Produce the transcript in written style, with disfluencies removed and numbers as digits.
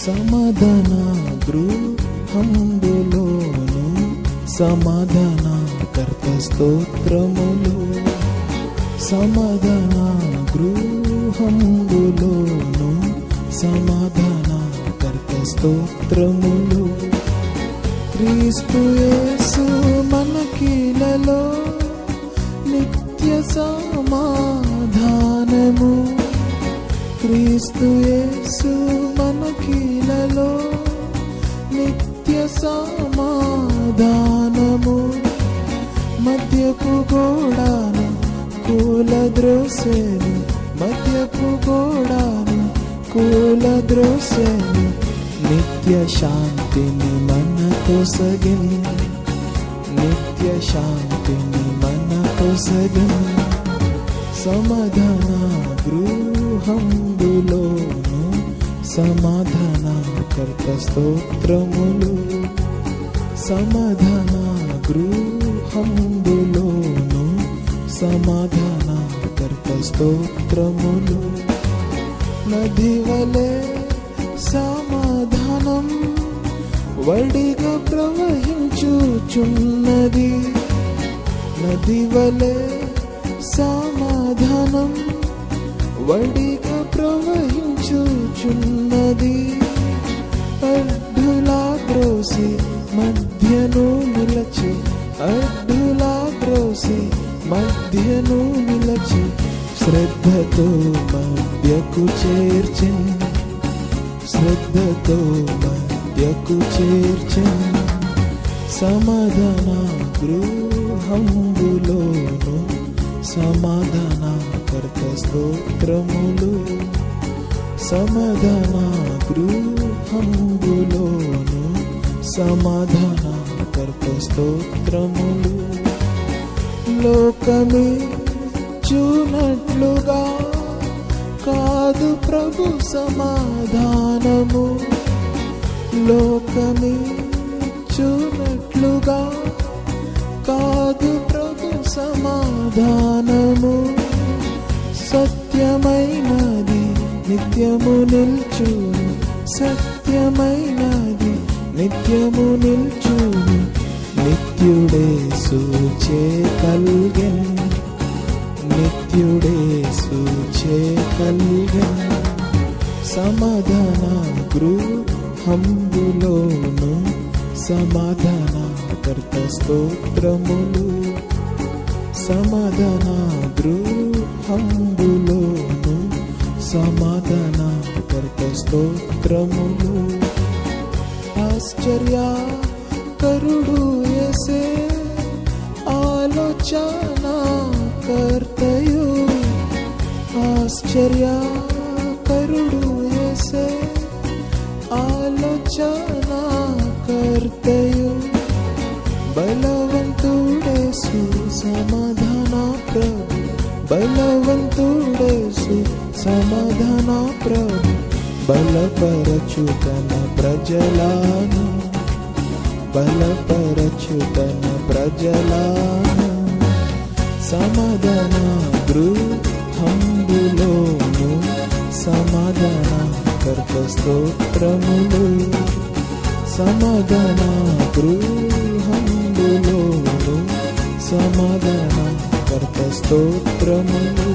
సమాధాన గృహంబులోను సమాధానకర్త స్తోత్రములు. సమాధాన గృహంబులోను సమాధానకర్త స్తోత్రములు. క్రీస్తు యేసు మనకిలలో నిత్య సమాధానము. క్రీస్తు యేసు మనకిలలో నిత్య సమాధానము. మద్యపు గోడాను కూలద్రోసెను, మద్యపు గోడాను కూలద్రోసెను. నిత్య శాంతిని మనతో సగిన్, నిత్య శాంతిని మనతో సగిన్. సమాధాన గృహంబులోను సమాధానకర్త స్తోత్రములు. సమాధాన గృహంబులోను సమాధానకర్త స్తోత్రములు. నది వలె సమాధానం వడిగా ప్రవహించుచున్నది. నది వలె సమాధానం వడిగా ప్రవహించుచున్నది. అడ్డులా ద్రోసి మధ్యను నిలచి, అడ్డులా ద్రోసి మధ్యను నిలచి. శ్రద్ధతో మధ్యకు చేర్చెన్, శ్రద్ధతో మధ్యకు చేర్చెన్. సమాధాన గృహంబులోను సమాధానకర్త స్తోత్రములు. సమాధాన గృహంబులోను సమాధానకర్త స్తోత్రములు. లోకమే చూనట్లుగా కాదు ప్రభు సమాధానము. లోకమే చూనట్లుగా కాదు ప్రభు సమాధానము. సత్యమైనది నిత్యము నిల్చును, సత్యమైనది నిత్యము నిల్చును. నిత్యుడేసు చే కల్గెన్, నిత్యుడేసు చే కల్గెన్. సమాధాన గృహంబులోను సమాధానకర్త స్తోత్రములు. సమాధాన గృహంబులోను సమాధానకర్త స్తోత్రములు. ఆశ్చర్యకరుడు యేసే ఆలోచనకర్తయు, ఆశ్చర్యకరుడు యేసే ఆలోచనకర్తయు. బలవంతుడేసు సమాధాన ప్రభు, బలవంతుడేసు సమాధాన ప్రభు. బలపరచు తన ప్రజలను, బలపరచు తన ప్రజలను. సమాధాన గృహంబులోను సమాధానకర్త స్తోత్రములు. సమాధాన గృహంబులోను సమాధానకర్త స్తోత్రములు.